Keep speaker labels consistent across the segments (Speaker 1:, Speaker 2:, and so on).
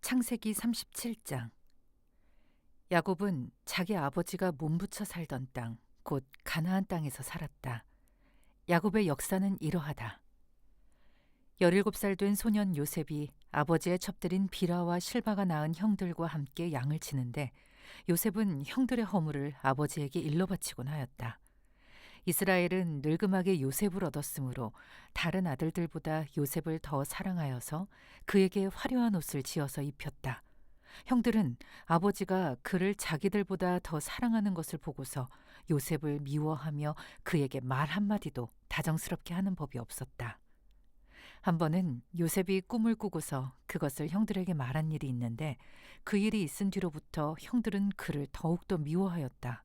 Speaker 1: 창세기 37장. 야곱은 자기 아버지가 몸부쳐 살던 땅, 곧 가나안 땅에서 살았다. 야곱의 역사는 이러하다. 17살 된 소년 요셉이 아버지의 첩들인 비라와 실바가 낳은 형들과 함께 양을 치는데, 요셉은 형들의 허물을 아버지에게 일러 바치곤 하였다. 이스라엘은 늙음하게 요셉을 얻었으므로 다른 아들들보다 요셉을 더 사랑하여서 그에게 화려한 옷을 지어서 입혔다. 형들은 아버지가 그를 자기들보다 더 사랑하는 것을 보고서 요셉을 미워하며 그에게 말 한마디도 다정스럽게 하는 법이 없었다. 한 번은 요셉이 꿈을 꾸고서 그것을 형들에게 말한 일이 있는데, 그 일이 있은 뒤로부터 형들은 그를 더욱더 미워하였다.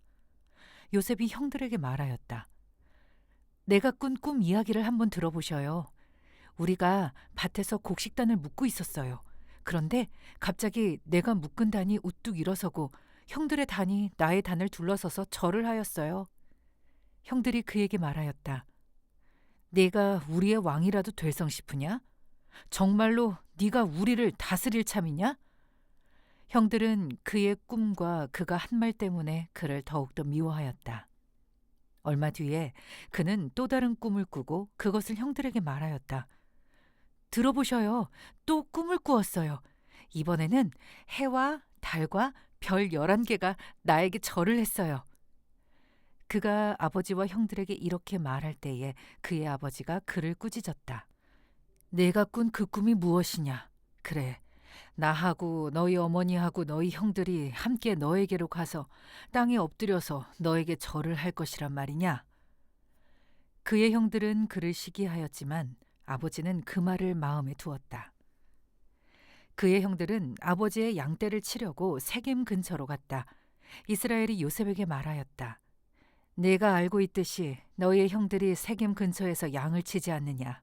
Speaker 1: 요셉이 형들에게 말하였다. 내가 꾼 꿈 이야기를 한번 들어보셔요. 우리가 밭에서 곡식단을 묶고 있었어요. 그런데 갑자기 내가 묶은 단이 우뚝 일어서고 형들의 단이 나의 단을 둘러서서 절을 하였어요. 형들이 그에게 말하였다. 네가 우리의 왕이라도 될성 싶으냐? 정말로 네가 우리를 다스릴 참이냐? 형들은 그의 꿈과 그가 한 말 때문에 그를 더욱더 미워하였다. 얼마 뒤에 그는 또 다른 꿈을 꾸고 그것을 형들에게 말하였다. 들어보셔요. 또 꿈을 꾸었어요. 이번에는 해와 달과 별 11개가 나에게 절을 했어요. 그가 아버지와 형들에게 이렇게 말할 때에 그의 아버지가 그를 꾸짖었다. 내가 꾼 그 꿈이 무엇이냐? 그래, 나하고 너희 어머니하고 너희 형들이 함께 너에게로 가서 땅에 엎드려서 너에게 절을 할 것이란 말이냐? 그의 형들은 그를 시기하였지만 아버지는 그 말을 마음에 두었다. 그의 형들은 아버지의 양떼를 치려고 세겜 근처로 갔다. 이스라엘이 요셉에게 말하였다. 내가 알고 있듯이 너희의 형들이 세겜 근처에서 양을 치지 않느냐.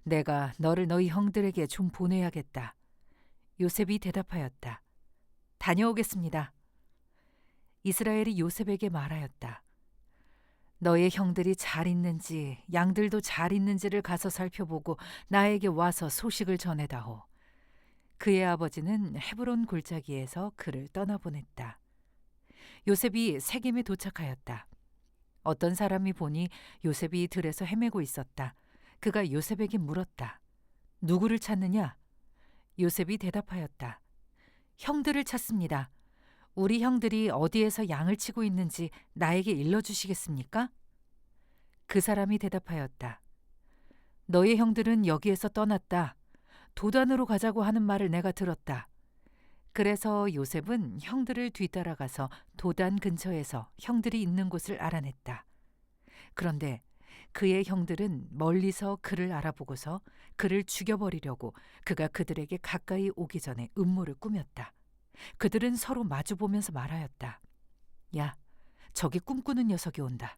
Speaker 1: 내가 너를 너희 형들에게 좀 보내야겠다. 요셉이 대답하였다. 다녀오겠습니다. 이스라엘이 요셉에게 말하였다. 너의 형들이 잘 있는지 양들도 잘 있는지를 가서 살펴보고 나에게 와서 소식을 전해다오. 그의 아버지는 헤브론 골짜기에서 그를 떠나보냈다. 요셉이 세겜에 도착하였다. 어떤 사람이 보니 요셉이 들에서 헤매고 있었다. 그가 요셉에게 물었다. 누구를 찾느냐? 요셉이 대답하였다. 형들을 찾습니다. 우리 형들이 어디에서 양을 치고 있는지 나에게 일러주시겠습니까? 그 사람이 대답하였다. 너의 형들은 여기에서 떠났다. 도단으로 가자고 하는 말을 내가 들었다. 그래서 요셉은 형들을 뒤따라가서 도단 근처에서 형들이 있는 곳을 알아냈다. 그런데 그의 형들은 멀리서 그를 알아보고서 그를 죽여버리려고 그가 그들에게 가까이 오기 전에 음모를 꾸몄다. 그들은 서로 마주보면서 말하였다. 야, 저기 꿈꾸는 녀석이 온다.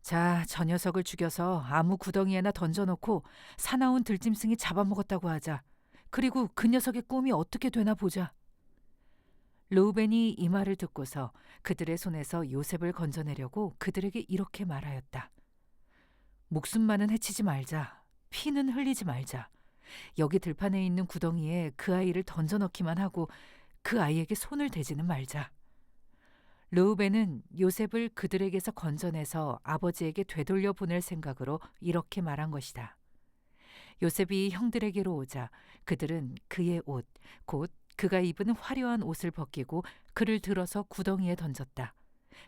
Speaker 1: 자, 저 녀석을 죽여서 아무 구덩이에나 던져놓고 사나운 들짐승이 잡아먹었다고 하자. 그리고 그 녀석의 꿈이 어떻게 되나 보자. 르우벤이 이 말을 듣고서 그들의 손에서 요셉을 건져내려고 그들에게 이렇게 말하였다. 목숨만은 해치지 말자. 피는 흘리지 말자. 여기 들판에 있는 구덩이에 그 아이를 던져넣기만 하고 그 아이에게 손을 대지는 말자. 르우벤은 요셉을 그들에게서 건져내서 아버지에게 되돌려 보낼 생각으로 이렇게 말한 것이다. 요셉이 형들에게로 오자 그들은 그의 옷, 곧 그가 입은 화려한 옷을 벗기고 그를 들어서 구덩이에 던졌다.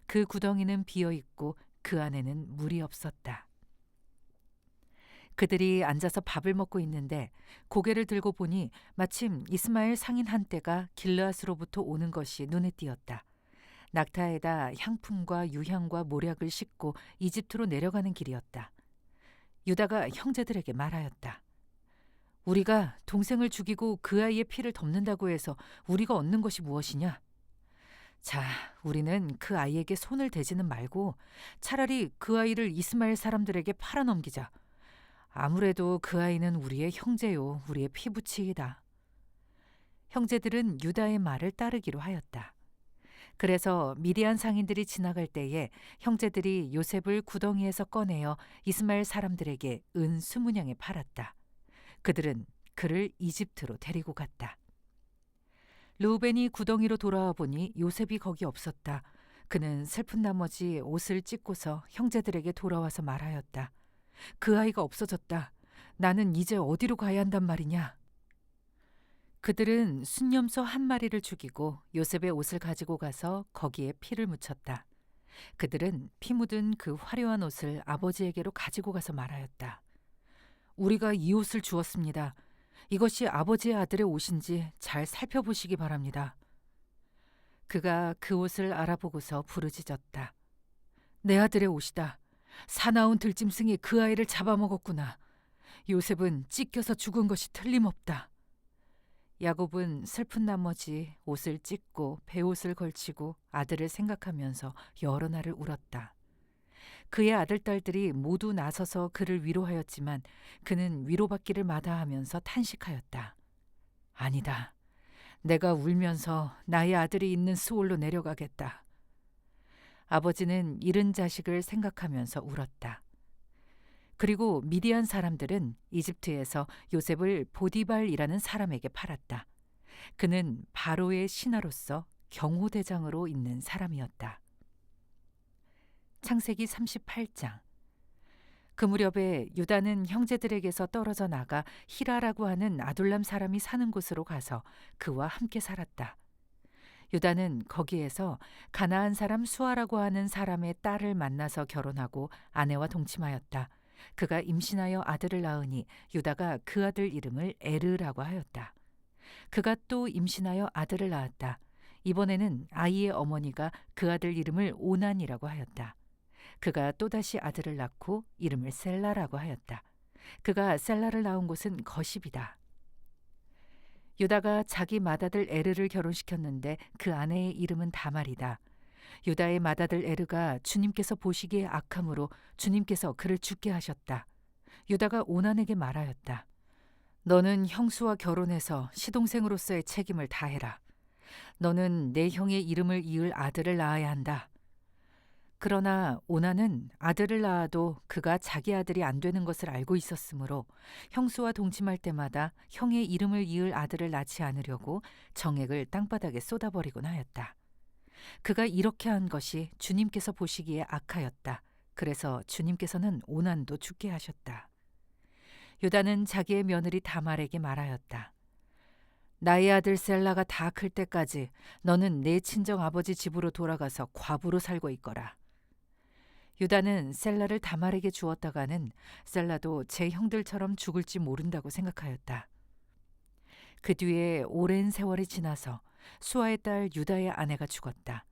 Speaker 1: 그 구덩이는 비어 있고 그 안에는 물이 없었다. 그들이 앉아서 밥을 먹고 있는데 고개를 들고 보니 마침 이스마엘 상인 한 떼가 길르앗으로부터 오는 것이 눈에 띄었다. 낙타에다 향품과 유향과 모략을 싣고 이집트로 내려가는 길이었다. 유다가 형제들에게 말하였다. 우리가 동생을 죽이고 그 아이의 피를 덮는다고 해서 우리가 얻는 것이 무엇이냐? 자, 우리는 그 아이에게 손을 대지는 말고 차라리 그 아이를 이스마엘 사람들에게 팔아넘기자. 아무래도 그 아이는 우리의 형제요, 우리의 피부치이다. 형제들은 유다의 말을 따르기로 하였다. 그래서 미디안 상인들이 지나갈 때에 형제들이 요셉을 구덩이에서 꺼내어 이스마엘 사람들에게 은 20냥에 팔았다. 그들은 그를 이집트로 데리고 갔다. 르우벤이 구덩이로 돌아와 보니 요셉이 거기 없었다. 그는 슬픈 나머지 옷을 찢고서 형제들에게 돌아와서 말하였다. 그 아이가 없어졌다. 나는 이제 어디로 가야 한단 말이냐? 그들은 순념소 한 마리를 죽이고 요셉의 옷을 가지고 가서 거기에 피를 묻혔다. 그들은 피 묻은 그 화려한 옷을 아버지에게로 가지고 가서 말하였다. 우리가 이 옷을 주었습니다. 이것이 아버지의 아들의 옷인지 잘 살펴보시기 바랍니다. 그가 그 옷을 알아보고서 부르짖었다. 내 아들의 옷이다. 사나운 들짐승이 그 아이를 잡아먹었구나. 요셉은 찢겨서 죽은 것이 틀림없다. 야곱은 슬픈 나머지 옷을 찢고 베옷을 걸치고 아들을 생각하면서 여러 날을 울었다. 그의 아들딸들이 모두 나서서 그를 위로하였지만 그는 위로받기를 마다하면서 탄식하였다. 아니다. 내가 울면서 나의 아들이 있는 수올로 내려가겠다. 아버지는 잃은 자식을 생각하면서 울었다. 그리고 미디안 사람들은 이집트에서 요셉을 보디발이라는 사람에게 팔았다. 그는 바로의 신하로서 경호대장으로 있는 사람이었다. 창세기 38장. 그 무렵에 유다는 형제들에게서 떨어져 나가 히라라고 하는 아둘람 사람이 사는 곳으로 가서 그와 함께 살았다. 유다는 거기에서 가나안 사람 수아라고 하는 사람의 딸을 만나서 결혼하고 아내와 동침하였다. 그가 임신하여 아들을 낳으니 유다가 그 아들 이름을 에르라고 하였다. 그가 또 임신하여 아들을 낳았다. 이번에는 아이의 어머니가 그 아들 이름을 오난이라고 하였다. 그가 또다시 아들을 낳고 이름을 셀라라고 하였다. 그가 셀라를 낳은 곳은 거십이다. 유다가 자기 맏아들 에르를 결혼시켰는데 그 아내의 이름은 다말이다. 유다의 맏아들 에르가 주님께서 보시기에 악함으로 주님께서 그를 죽게 하셨다. 유다가 오난에게 말하였다. 너는 형수와 결혼해서 시동생으로서의 책임을 다해라. 너는 내 형의 이름을 이을 아들을 낳아야 한다. 그러나 오난은 아들을 낳아도 그가 자기 아들이 안 되는 것을 알고 있었으므로 형수와 동침할 때마다 형의 이름을 이을 아들을 낳지 않으려고 정액을 땅바닥에 쏟아버리곤 하였다. 그가 이렇게 한 것이 주님께서 보시기에 악하였다. 그래서 주님께서는 오난도 죽게 하셨다. 유다는 자기의 며느리 다말에게 말하였다. 나의 아들 셀라가 다 클 때까지 너는 내 친정 아버지 집으로 돌아가서 과부로 살고 있거라. 유다는 셀라를 다말에게 주었다가는 셀라도 제 형들처럼 죽을지 모른다고 생각하였다. 그 뒤에 오랜 세월이 지나서 수아의 딸 유다의 아내가 죽었다.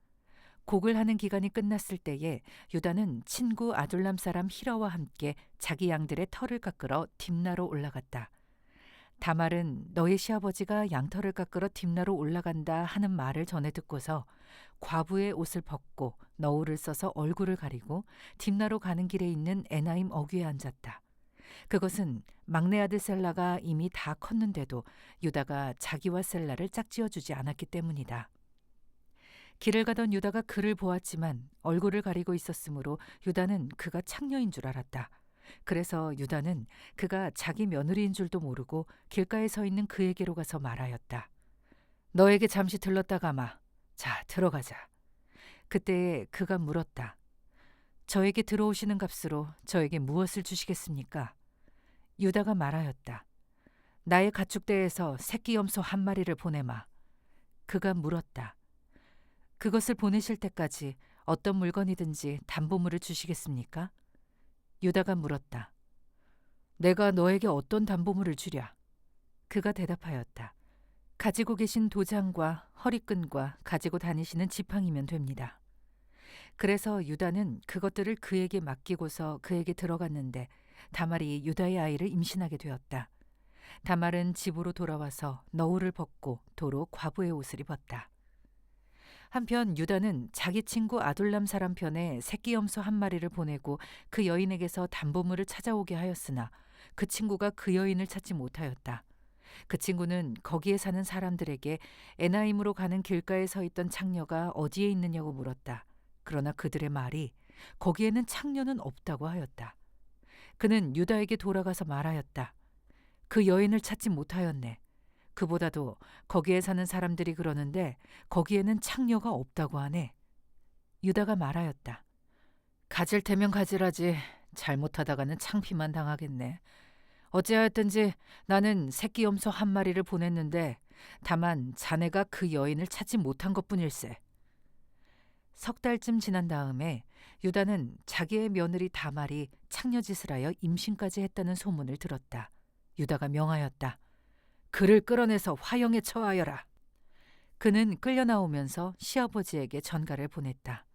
Speaker 1: 곡을 하는 기간이 끝났을 때에 유다는 친구 아둘람 사람 히라와 함께 자기 양들의 털을 깎으러 딥나로 올라갔다. 다말은 너의 시아버지가 양털을 깎으러 딥나로 올라간다 하는 말을 전해 듣고서 과부의 옷을 벗고 너울을 써서 얼굴을 가리고 딥나로 가는 길에 있는 에나임 어귀에 앉았다. 그것은 막내 아들 셀라가 이미 다 컸는데도 유다가 자기와 셀라를 짝지어주지 않았기 때문이다. 길을 가던 유다가 그를 보았지만 얼굴을 가리고 있었으므로 유다는 그가 창녀인 줄 알았다. 그래서 유다는 그가 자기 며느리인 줄도 모르고 길가에 서 있는 그에게로 가서 말하였다. 너에게 잠시 들렀다 가마. 자, 들어가자. 그때 그가 물었다. 저에게 들어오시는 값으로 저에게 무엇을 주시겠습니까? 유다가 말하였다. 나의 가축대에서 새끼 염소 한 마리를 보내마. 그가 물었다. 그것을 보내실 때까지 어떤 물건이든지 담보물을 주시겠습니까? 유다가 물었다. 내가 너에게 어떤 담보물을 주랴? 그가 대답하였다. 가지고 계신 도장과 허리끈과 가지고 다니시는 지팡이면 됩니다. 그래서 유다는 그것들을 그에게 맡기고서 그에게 들어갔는데 다말이 유다의 아이를 임신하게 되었다. 다말은 집으로 돌아와서 너울을 벗고 도로 과부의 옷을 입었다. 한편 유다는 자기 친구 아둘람 사람 편에 새끼 염소 한 마리를 보내고 그 여인에게서 담보물을 찾아오게 하였으나 그 친구가 그 여인을 찾지 못하였다. 그 친구는 거기에 사는 사람들에게 에나임으로 가는 길가에 서 있던 창녀가 어디에 있느냐고 물었다. 그러나 그들의 말이 거기에는 창녀는 없다고 하였다. 그는 유다에게 돌아가서 말하였다. 그 여인을 찾지 못하였네. 그보다도 거기에 사는 사람들이 그러는데 거기에는 창녀가 없다고 하네. 유다가 말하였다. 가질 테면 가지라지. 잘못하다가는 창피만 당하겠네. 어찌하였든지 나는 새끼 염소 한 마리를 보냈는데 다만 자네가 그 여인을 찾지 못한 것뿐일세. 석 달쯤 지난 다음에 유다는 자기의 며느리 다말이 창녀짓을 하여 임신까지 했다는 소문을 들었다. 유다가 명하였다. 그를 끌어내서 화형에 처하여라. 그는 끌려 나오면서 시아버지에게 전가를 보냈다.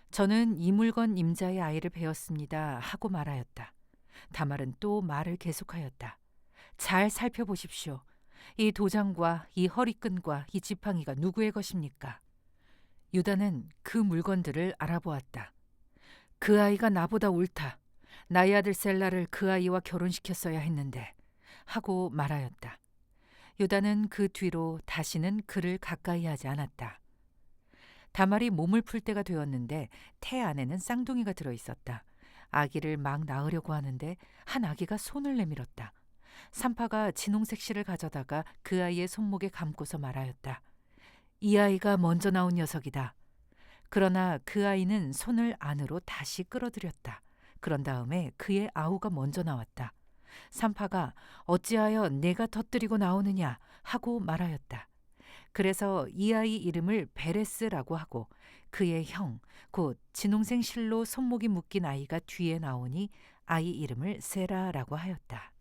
Speaker 1: 저는 이 물건 임자의 아이를 배웠습니다 하고 말하였다. 다말은 또 말을 계속하였다. 잘 살펴보십시오. 이 도장과 이 허리끈과 이 지팡이가 누구의 것입니까? 유다는 그 물건들을 알아보았다. 그 아이가 나보다 옳다. 나의 아들 셀라를 그 아이와 결혼시켰어야 했는데 하고 말하였다. 유다는 그 뒤로 다시는 그를 가까이 하지 않았다. 다말이 몸을 풀 때가 되었는데 태 안에는 쌍둥이가 들어있었다. 아기를 막 낳으려고 하는데 한 아기가 손을 내밀었다. 산파가 진홍색 실을 가져다가 그 아이의 손목에 감고서 말하였다. 이 아이가 먼저 나온 녀석이다. 그러나 그 아이는 손을 안으로 다시 끌어들였다. 그런 다음에 그의 아우가 먼저 나왔다. 산파가 어찌하여 내가 터뜨리고 나오느냐 하고 말하였다. 그래서 이 아이 이름을 베레스라고 하고 그의 형, 곧 진홍색 실로 손목이 묶인 아이가 뒤에 나오니 아이 이름을 세라라고 하였다.